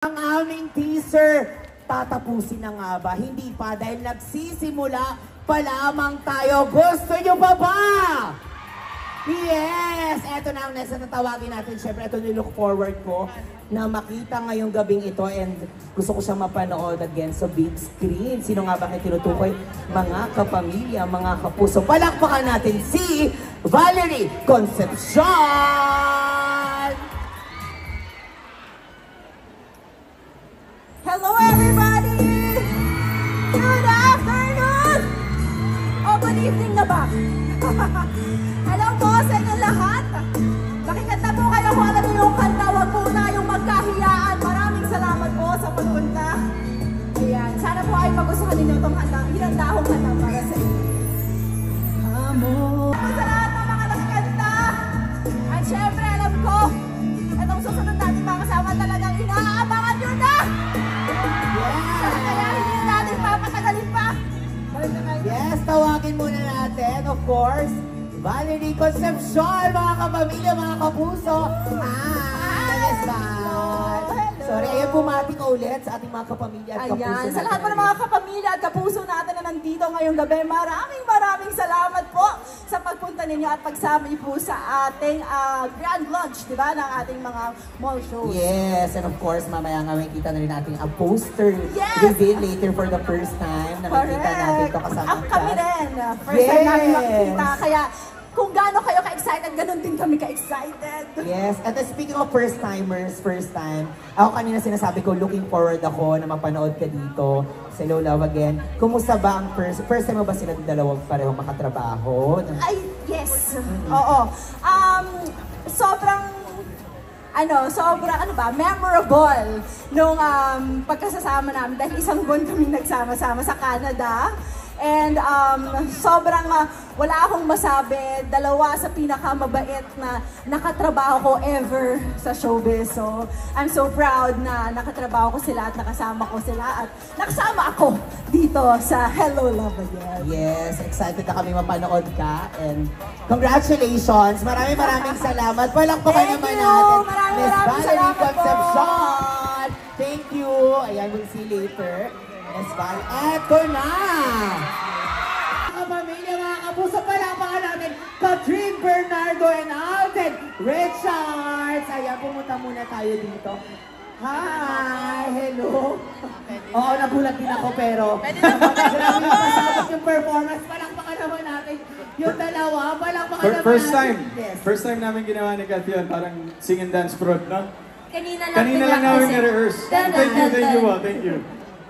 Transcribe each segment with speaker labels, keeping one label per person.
Speaker 1: Ang aming teaser, tatapusin na nga ba? Hindi pa dahil nagsisimula pa lamang tayo. Gusto nyo pa ba? Yes! Eto na ang next na tatawagin natin. Siyempre, ito nilook forward ko na makita ngayong gabing ito and gusto ko siyang mapanood again sa big screen. Sino nga ba kayo tinutukoy? Mga kapamilya, mga kapuso. Palakpakan natin si Valerie Concepcion!
Speaker 2: Hello everybody! Good afternoon! O good evening na ba? Hello po sa inyo lahat! Makikanta po kayo kung alam niyo yung kanta, wag po na yung magkahiyaan. Maraming salamat po sa pagpunta. Ayan, sana po ay magustuhan ninyo itong kanta. Hinanda akong kanta para sa inyo. Amo! Sa lahat ng mga nakikanta! At syempre alam ko, itong susunod natin mga kasama talagang inaabangan nyo na! Kaya hindi natin papatagalin pa.
Speaker 1: Yes, tawagin muna natin, of course, Valerie Concepcion, mga kapamilya, mga kapuso. Yes, Val. Sorry, ayan, bumati ka ulit sa ating mga kapamilya at kapuso natin.
Speaker 2: Sa lahat po ng mga kapamilya at kapuso natin na nandito ngayong gabi, maraming salamat po sa pagpunta ninyo at pagsama niyo po sa ating grand launch, di ba, ng ating mga mall shows.
Speaker 1: Yes, and of course, mamaya nga makikita na rin natin ang poster reveal later for the first time. Nakikita natin ito kasama ang
Speaker 2: kami rin. First time namin makikita. Kaya kung gaano kayo ka-excited, ganun din kami ka-excited.
Speaker 1: Yes, at speaking of first-timers, first time, ako kanina sinasabi ko, looking forward ako na mapanood ka dito sa Love Again. Kumusta ba ang first time mo ba sila dalawang parehong makatrabaho?
Speaker 2: Ay, yes. Oo. Sobrang memorable nung pagkasasama namin dahil isang buwan kami nagsama-sama sa Canada. And sobrang wala akong masabi, dalawa sa pinakamabait na nakatrabaho ko ever sa showbiz. So, I'm so proud na nakatrabaho ko sila at nakasama ko sila at nakasama ako dito sa Hello Love Again.
Speaker 1: Yes, excited na kami mapanood ka and congratulations! Maraming salamat. Walang pa kayo naman natin. Miss Valerie Concepcion! Thank you! Ayan, we'll see you later. Miss Val, eto na! Mga pamilya, mga kapuso, palakpakan natin Catherine Bernardo and Alden Richards! Ayan, pumunta muna tayo dito. Hi! Hello! Oo, nagulat din ako pero grabe pasabot yung performance. Palakpakan naman natin yung dalawa. Palakpakan naman natin.
Speaker 3: First time namin ginawa ni Kat yun, parang sing and dance prod, no?
Speaker 4: Kanina
Speaker 3: lang namin na-rehearse. Thank you.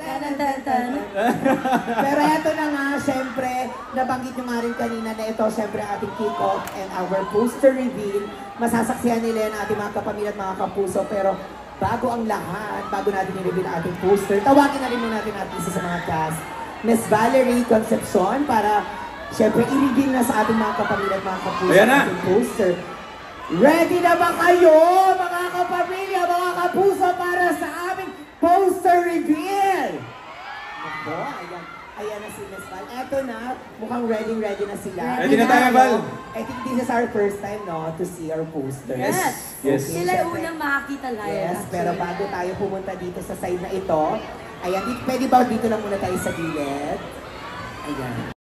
Speaker 1: Pero eto na nga, syempre, nabanggit nyo nga rin kanina na ito, syempre, ating kick-off and our poster reveal. Masasaksihan nila yung ating mga kapamilya at mga kapuso. Pero bago ang lahat, bago natin i-reveal ang ating poster, tawagin na rin muna natin at isa sa mga cast, Miss Valerie Concepcion, para syempre i-reveal na sa ating mga kapamilya at mga kapuso ang ating poster. Ready na ba kayo, mga kapamilya, mga kapuso, para sa aming poster reveal? Ako, ayan na si Miss Val. Eto na, mukhang ready na sila.
Speaker 3: Ready na tayo, Val.
Speaker 1: I think this is our first time, no, to see our poster.
Speaker 4: Yes.
Speaker 1: Okay,
Speaker 4: Sila yung unang makakita live.
Speaker 1: Yes, pero bago tayo pumunta dito sa side na ito, ayan, pwede ba dito lang muna tayo sa gilid? Ayan.